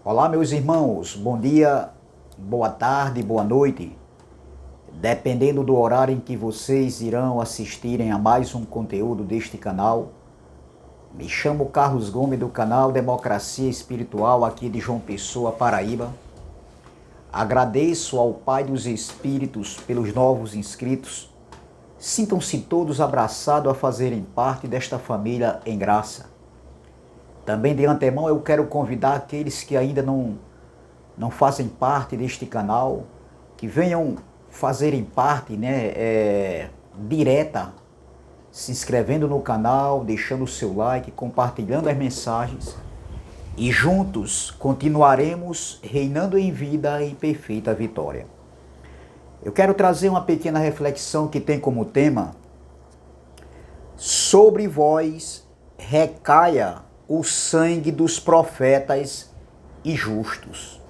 Olá, meus irmãos, bom dia, boa tarde, boa noite. Dependendo do horário em que vocês irão assistirem a mais um conteúdo deste canal, me chamo Carlos Gomes do canal Democracia Espiritual aqui de João Pessoa, Paraíba. Agradeço ao Pai dos Espíritos pelos novos inscritos. Sintam-se todos abraçados a fazerem parte desta família em graça. Também de antemão eu quero convidar aqueles que ainda não fazem parte deste canal, que venham fazerem parte, direta, se inscrevendo no canal, deixando o seu like, compartilhando as mensagens e juntos continuaremos reinando em vida em perfeita vitória. Eu quero trazer uma pequena reflexão que tem como tema: sobre vós recaia o sangue dos profetas e justos.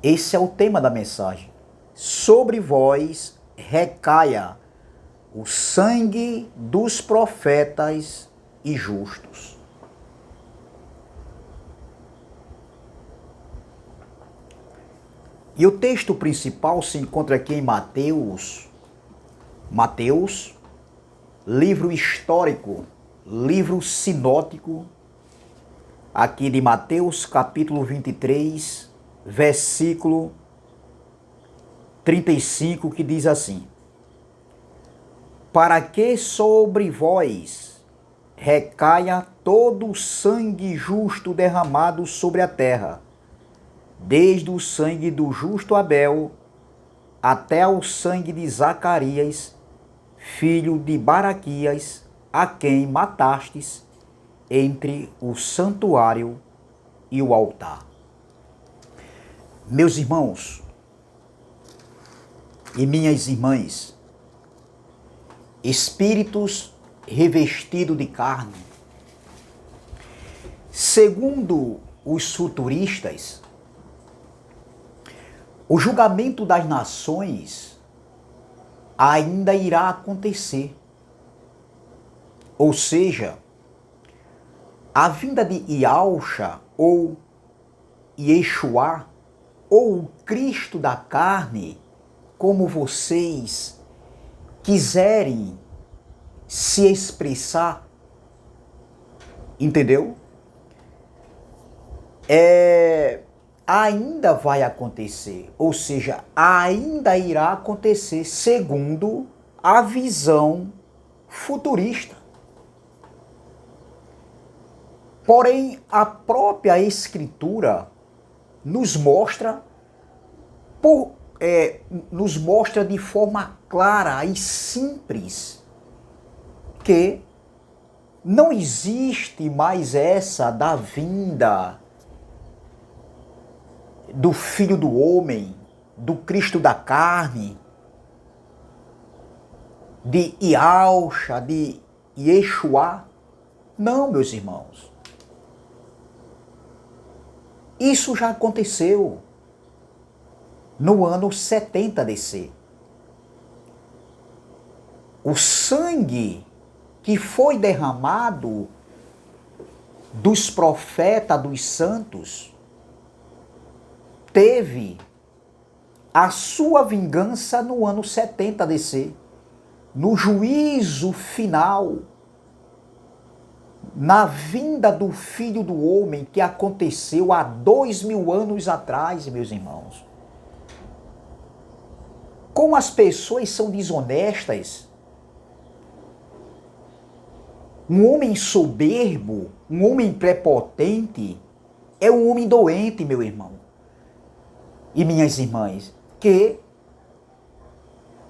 Esse é o tema da mensagem. Sobre vós recaia o sangue dos profetas e justos. E o texto principal se encontra aqui em Mateus, livro histórico, livro sinótico, aqui de Mateus, capítulo 23, versículo 35, que diz assim: para que sobre vós recaia todo o sangue justo derramado sobre a terra, desde o sangue do justo Abel até o sangue de Zacarias, filho de Baraquias, a quem matastes entre o santuário e o altar. Meus irmãos e minhas irmãs, espíritos revestidos de carne, segundo os futuristas, o julgamento das nações ainda irá acontecer. Ou seja, a vinda de Yahshua ou Yeshua ou o Cristo da carne, como vocês quiserem se expressar, entendeu? Ainda vai acontecer, ou seja, ainda irá acontecer segundo a visão futurista. Porém, a própria Escritura nos mostra de forma clara e simples que não existe mais essa da vinda do Filho do Homem, do Cristo da carne, de Yahshua, de Yeshua. Não, meus irmãos. Isso já aconteceu no ano 70 DC. O sangue que foi derramado dos profetas, dos santos, teve a sua vingança no ano 70 DC, no juízo final, na vinda do Filho do Homem, que aconteceu há 2000 anos atrás, meus irmãos. Como as pessoas são desonestas. Um homem soberbo, um homem prepotente, é um homem doente, meu irmão e minhas irmãs, que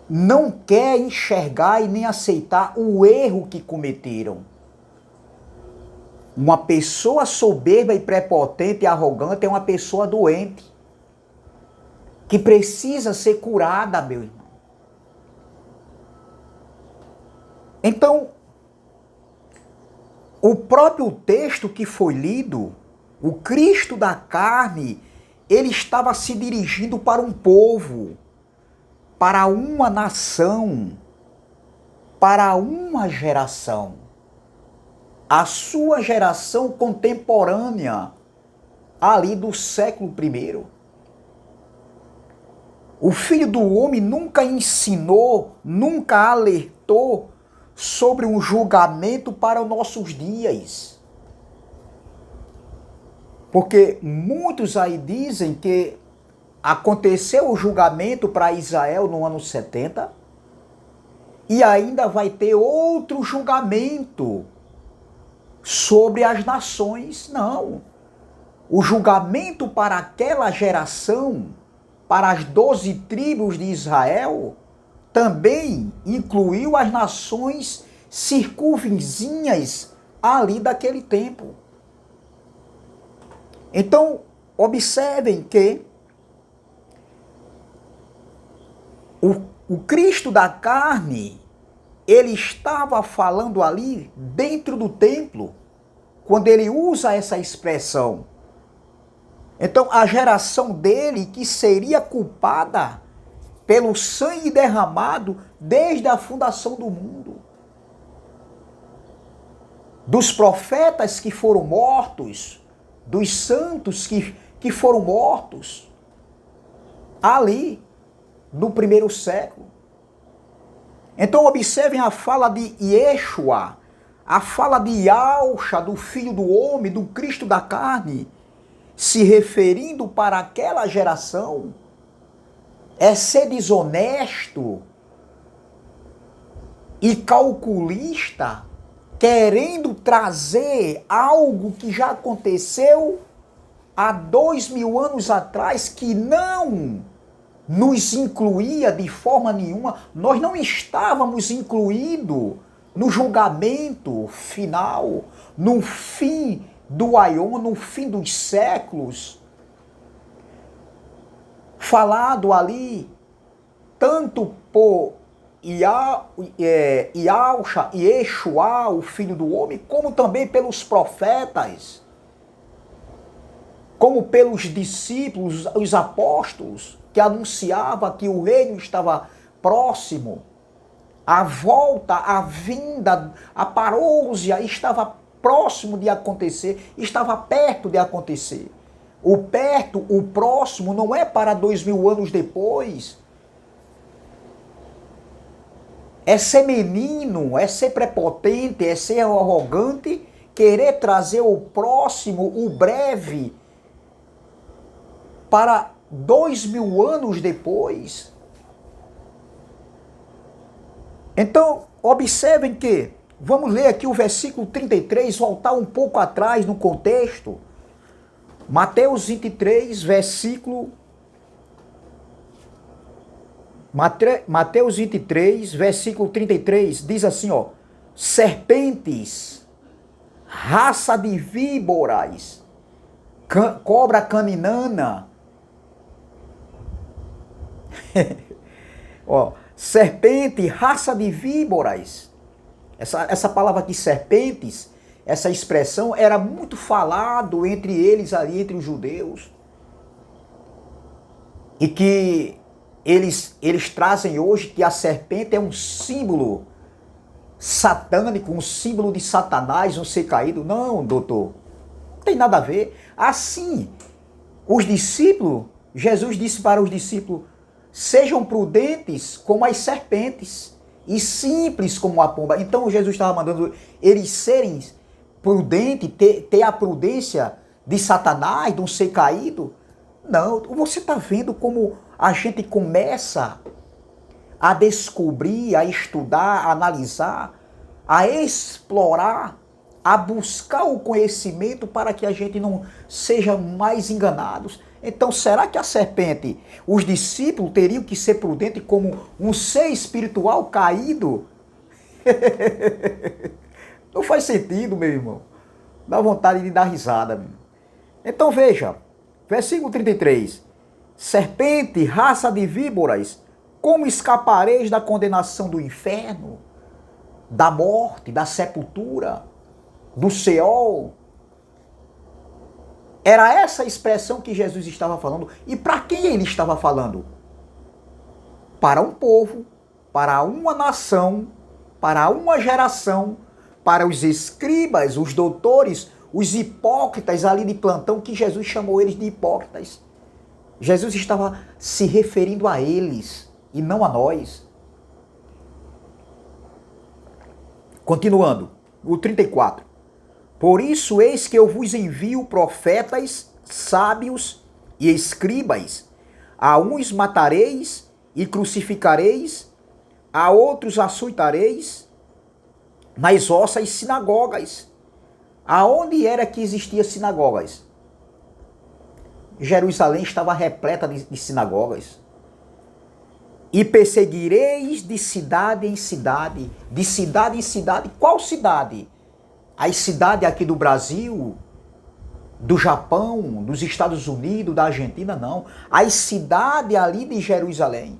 não quer enxergar e nem aceitar o erro que cometeram. Uma pessoa soberba e prepotente e arrogante é uma pessoa doente, que precisa ser curada, meu irmão. Então, o próprio texto que foi lido, o Cristo da carne, ele estava se dirigindo para um povo, para uma nação, para uma geração. A sua geração contemporânea, ali do século I. O Filho do Homem nunca ensinou, nunca alertou sobre um julgamento para os nossos dias. Porque muitos aí dizem que aconteceu o julgamento para Israel no ano 70 e ainda vai ter outro julgamento sobre as nações. Não. O julgamento para aquela geração, para as 12 tribos de Israel, também incluiu as nações circunvizinhas ali daquele tempo. Então, observem que o Cristo da carne, ele estava falando ali dentro do templo, quando ele usa essa expressão. Então, a geração dele que seria culpada pelo sangue derramado desde a fundação do mundo. Dos profetas que foram mortos, dos santos que foram mortos ali no primeiro século. Então observem a fala de Yeshua, a fala de Yahusha, do Filho do Homem, do Cristo da carne, se referindo para aquela geração, é ser desonesto e calculista, querendo trazer algo que já aconteceu há 2000 anos atrás, que não nos incluía de forma nenhuma. Nós não estávamos incluídos no julgamento final, no fim do aion, no fim dos séculos, falado ali tanto por Yahusha e Yeshua, o Filho do Homem, como também pelos profetas, como pelos discípulos, os apóstolos, que anunciava que o reino estava próximo, a volta, a vinda, a parousia estava próximo de acontecer, estava perto de acontecer. O perto, o próximo, não é para 2000 anos depois. É ser menino, é ser prepotente, é ser arrogante, querer trazer o próximo, o breve, para 2000 anos depois. Então, observem que, vamos ler aqui o versículo 33, voltar um pouco atrás no contexto. Mateus 23, versículo... Mateus 23, versículo 33, diz assim, ó: serpentes, raça de víboras, cobra caninana. Ó, serpente, raça de víboras. Essa palavra aqui, serpentes, essa expressão era muito falado entre eles ali, entre os judeus. E que eles trazem hoje que a serpente é um símbolo satânico, um símbolo de Satanás, um ser caído. Não, doutor, não tem nada a ver. Assim, os discípulos, Jesus disse para os discípulos: sejam prudentes como as serpentes e simples como a pomba. Então Jesus estava mandando eles serem prudentes, ter a prudência de Satanás, de um ser caído. Não, você está vendo como a gente começa a descobrir, a estudar, a analisar, a explorar, a buscar o conhecimento para que a gente não seja mais enganados. Então, será que a serpente, os discípulos teriam que ser prudentes como um ser espiritual caído? Não faz sentido, meu irmão. Dá vontade de dar risada. Meu. Então, veja, versículo 33. Serpente, raça de víboras, como escapareis da condenação do inferno, da morte, da sepultura, do Seol? Era essa a expressão que Jesus estava falando. E para quem ele estava falando? Para um povo, para uma nação, para uma geração, para os escribas, os doutores, os hipócritas ali de plantão, que Jesus chamou eles de hipócritas. Jesus estava se referindo a eles e não a nós. Continuando, o 34. Por isso eis que eu vos envio profetas, sábios e escribas. A uns matareis e crucificareis, a outros açoitareis nas vossas sinagogas. Aonde era que existia sinagogas? Jerusalém estava repleta de sinagogas. E perseguireis de cidade em cidade. De cidade em cidade. Qual cidade? As cidades aqui do Brasil, do Japão, dos Estados Unidos, da Argentina, não. As cidades ali de Jerusalém.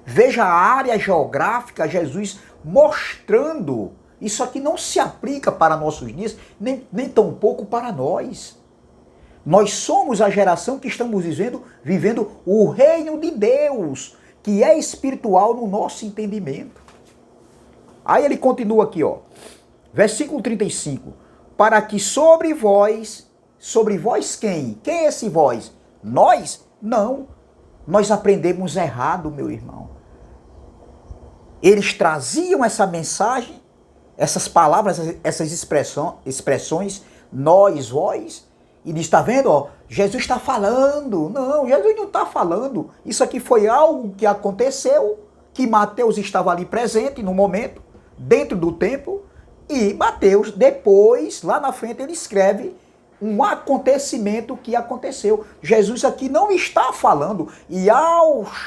Veja a área geográfica, Jesus mostrando. Isso aqui não se aplica para nossos dias, nem tampouco para nós. Nós somos a geração que estamos vivendo o reino de Deus, que é espiritual no nosso entendimento. Aí ele continua aqui, ó. Versículo 35. Para que sobre vós quem? Quem é esse vós? Nós? Não. Nós aprendemos errado, meu irmão. Eles traziam essa mensagem, essas palavras, essas expressões, nós, vós, e diz, está vendo, ó, Jesus está falando. Não, Jesus não está falando. Isso aqui foi algo que aconteceu, que Mateus estava ali presente no momento, dentro do templo, e Mateus, depois, lá na frente, ele escreve um acontecimento que aconteceu. Jesus aqui não está falando, Yahshua,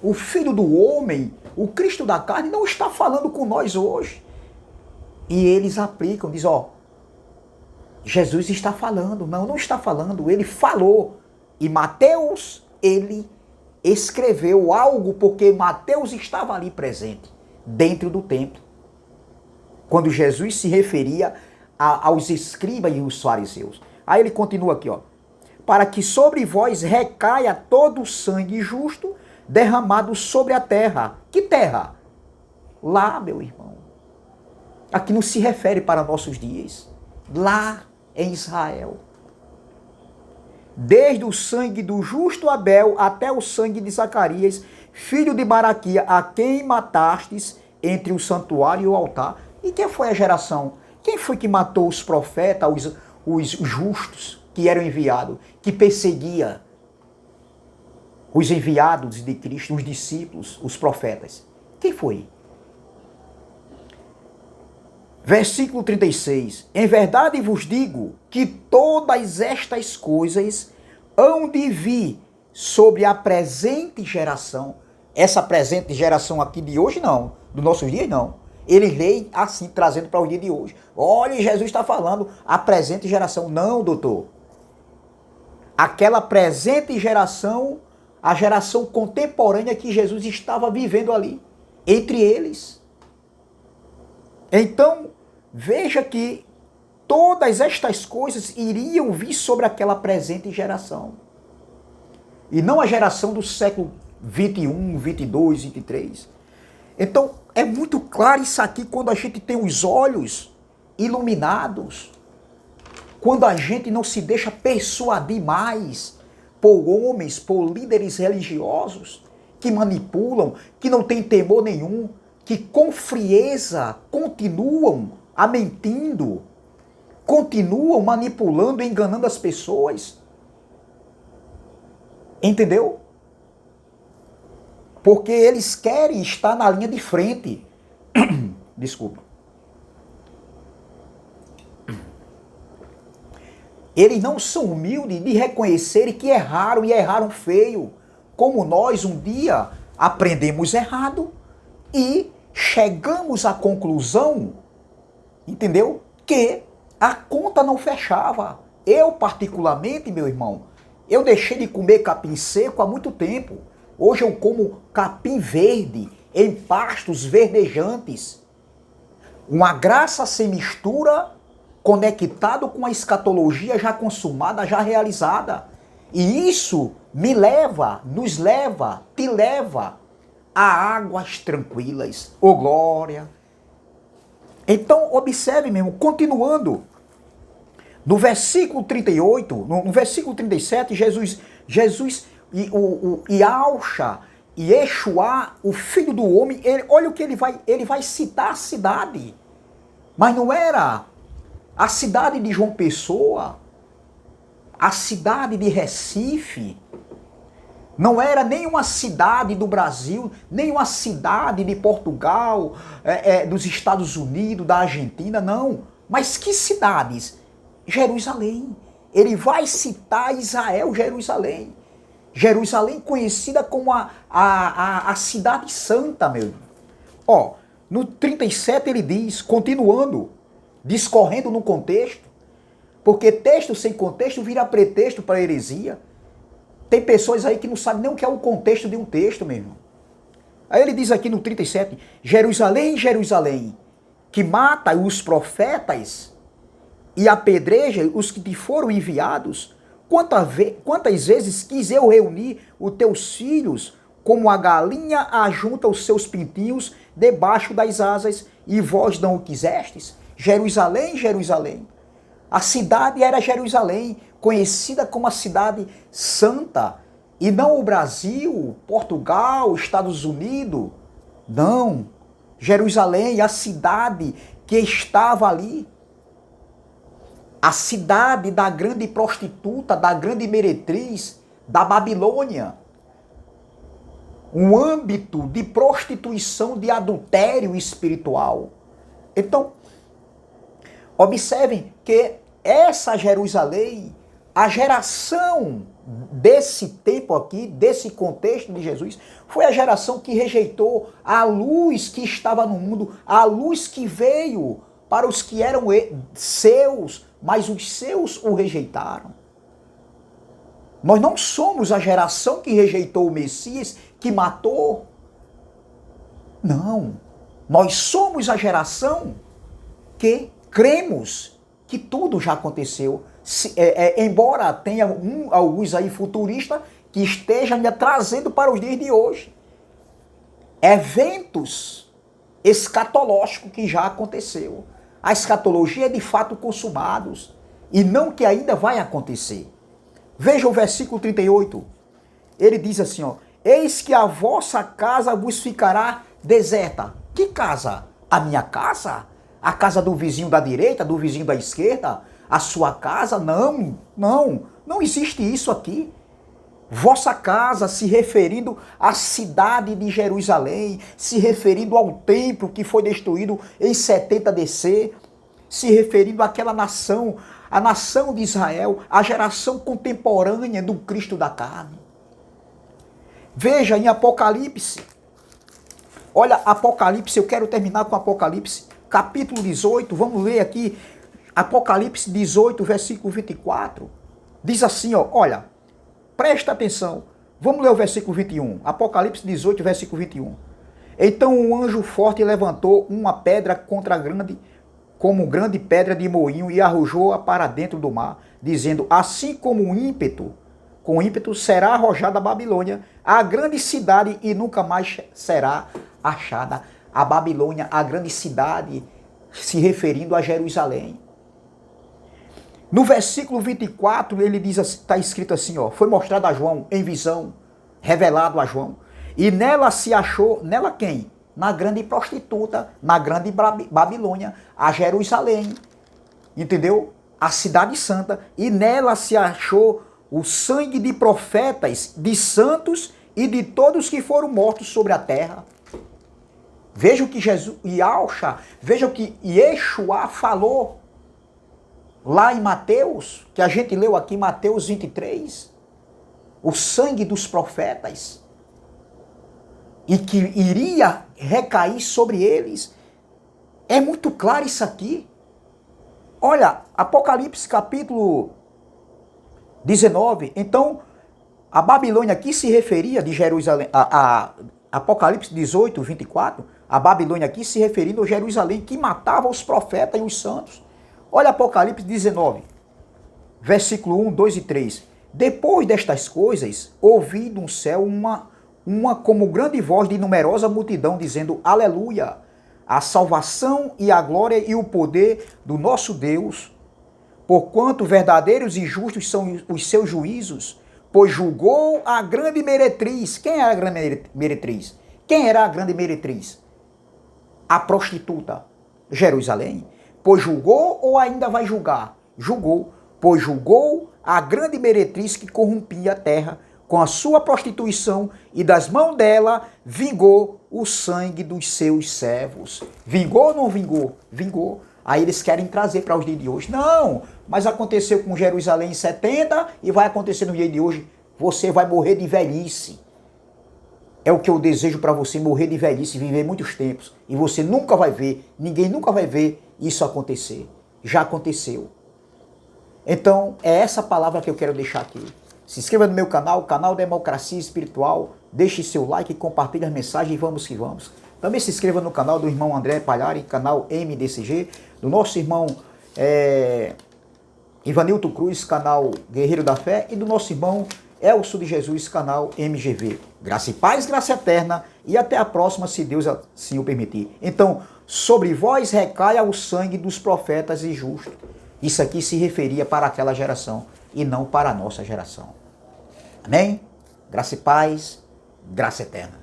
o Filho do Homem, o Cristo da carne, não está falando com nós hoje. E eles aplicam, diz, ó, Jesus está falando. Não, não está falando, ele falou. E Mateus, ele escreveu algo porque Mateus estava ali presente, dentro do templo. Quando Jesus se referia aos escribas e os fariseus. Aí ele continua aqui, ó. Para que sobre vós recaia todo o sangue justo derramado sobre a terra. Que terra? Lá, meu irmão. Aqui não se refere para nossos dias. Lá em Israel. Desde o sangue do justo Abel até o sangue de Zacarias, filho de Baraquia, a quem matastes entre o santuário e o altar. E quem foi a geração? Quem foi que matou os profetas, os justos que eram enviados, que perseguia os enviados de Cristo, os discípulos, os profetas? Quem foi? Versículo 36. Em verdade vos digo que todas estas coisas hão de vir sobre a presente geração. Essa presente geração aqui de hoje não, dos nossos dias não. Ele lê assim, trazendo para o dia de hoje. Olha, Jesus está falando a presente geração. Não, doutor. Aquela presente geração, a geração contemporânea que Jesus estava vivendo ali, entre eles. Então, veja que todas estas coisas iriam vir sobre aquela presente geração. E não a geração do século 21, 22, 23. Então, é muito claro isso aqui quando a gente tem os olhos iluminados. Quando a gente não se deixa persuadir mais por homens, por líderes religiosos que manipulam, que não têm temor nenhum, que com frieza continuam mentindo, continuam manipulando, enganando as pessoas. Entendeu? Porque eles querem estar na linha de frente. Desculpa. Eles não são humildes de reconhecerem que erraram e erraram feio. Como nós um dia aprendemos errado e chegamos à conclusão, entendeu? Que a conta não fechava. Eu, particularmente, meu irmão, eu deixei de comer capim seco há muito tempo. Hoje eu como capim verde, em pastos verdejantes. Uma graça sem mistura, conectado com a escatologia já consumada, já realizada. E isso me leva, nos leva, te leva a águas tranquilas. Ô glória! Então, observe mesmo, continuando, no versículo 38, no versículo 37, Jesus e Alcha e Yeshua, o filho do homem, olha o que ele vai citar a cidade. Mas não era a cidade de João Pessoa, a cidade de Recife, não era nenhuma cidade do Brasil, nenhuma cidade de Portugal, dos Estados Unidos, da Argentina, não. Mas que cidades? Jerusalém. Ele vai citar Israel, Jerusalém. Jerusalém conhecida como a cidade santa, meu irmão. Ó, no 37 ele diz, continuando, discorrendo no contexto, porque texto sem contexto vira pretexto para heresia. Tem pessoas aí que não sabem nem o que é o contexto de um texto, meu irmão. Aí ele diz aqui no 37, Jerusalém, Jerusalém, que mata os profetas e apedreja os que te foram enviados, quantas vezes quis eu reunir os teus filhos, como a galinha ajunta os seus pintinhos debaixo das asas, e vós não o quisestes? Jerusalém, Jerusalém. A cidade era Jerusalém, conhecida como a cidade santa, e não o Brasil, Portugal, Estados Unidos. Não. Jerusalém, a cidade que estava ali. A cidade da grande prostituta, da grande meretriz, da Babilônia. Um âmbito de prostituição, de adultério espiritual. Então, observem que essa Jerusalém, a geração desse tempo aqui, desse contexto de Jesus, foi a geração que rejeitou a luz que estava no mundo, a luz que veio para os que eram seus, mas os seus o rejeitaram. Nós não somos a geração que rejeitou o Messias, que matou. Não. Nós somos a geração que cremos que tudo já aconteceu. Embora tenha alguns aí futuristas que estejam ainda trazendo para os dias de hoje eventos escatológicos que já aconteceu. A escatologia é de fato consumados e não que ainda vai acontecer. Veja o versículo 38. Ele diz assim, ó: eis que a vossa casa vos ficará deserta. Que casa? A minha casa? A casa do vizinho da direita, do vizinho da esquerda? A sua casa? Não, não, não existe isso aqui. Vossa casa, se referindo à cidade de Jerusalém, se referindo ao templo que foi destruído em 70 DC, se referindo àquela nação, a nação de Israel, a geração contemporânea do Cristo da carne. Veja em Apocalipse, olha Apocalipse, eu quero terminar com Apocalipse, capítulo 18, vamos ler aqui, Apocalipse 18, versículo 24, diz assim, ó, olha, presta atenção, vamos ler o versículo 21, Apocalipse 18, versículo 21. Então um anjo forte levantou uma pedra como grande pedra de moinho, e arrojou-a para dentro do mar, dizendo, assim como com ímpeto será arrojada a Babilônia, a grande cidade, e nunca mais será achada. A Babilônia, a grande cidade, se referindo a Jerusalém. No versículo 24, ele diz, está escrito assim, ó, foi mostrado a João em visão, revelado a João, e nela se achou, nela quem? Na grande prostituta, na grande Babilônia, a Jerusalém, entendeu? A cidade santa, e nela se achou o sangue de profetas, de santos e de todos que foram mortos sobre a terra. Veja o que Jesus, veja o que Yeshua falou lá em Mateus, que a gente leu aqui, Mateus 23, o sangue dos profetas, e que iria recair sobre eles. É muito claro isso aqui. Olha, Apocalipse capítulo 19, então, a Babilônia aqui se referia de Jerusalém, a Apocalipse 18, 24, a Babilônia aqui se referindo a Jerusalém, que matava os profetas e os santos. Olha Apocalipse 19, versículo 1, 2 e 3. Depois destas coisas, ouvi do céu uma como grande voz de numerosa multidão, dizendo, aleluia, a salvação e a glória e o poder do nosso Deus, porquanto verdadeiros e justos são os seus juízos, pois julgou a grande meretriz. Quem era a grande meretriz? Quem era a grande meretriz? A prostituta, Jerusalém. Pois julgou ou ainda vai julgar? Julgou, pois julgou a grande meretriz que corrompia a terra com a sua prostituição, e das mãos dela vingou o sangue dos seus servos. Vingou ou não vingou? Vingou. Aí eles querem trazer para os dias de hoje. Não, mas aconteceu com Jerusalém em 70 e vai acontecer no dia de hoje. Você vai morrer de velhice. É o que eu desejo para você, morrer de velhice, viver muitos tempos. E você nunca vai ver, ninguém nunca vai ver isso acontecer. Já aconteceu. Então, é essa palavra que eu quero deixar aqui. Se inscreva no meu canal, canal Democracia Espiritual. Deixe seu like, compartilhe as mensagens e vamos que vamos. Também se inscreva no canal do irmão André Palhari, canal MDCG. Do nosso irmão Ivanilton Cruz, canal Guerreiro da Fé. E do nosso irmão Elcio de Jesus, canal MGV. Graça e paz, graça eterna. E até a próxima, se Deus assim o permitir. Então, sobre vós recaia o sangue dos profetas e justos. Isso aqui se referia para aquela geração e não para a nossa geração. Amém? Graça e paz, graça eterna.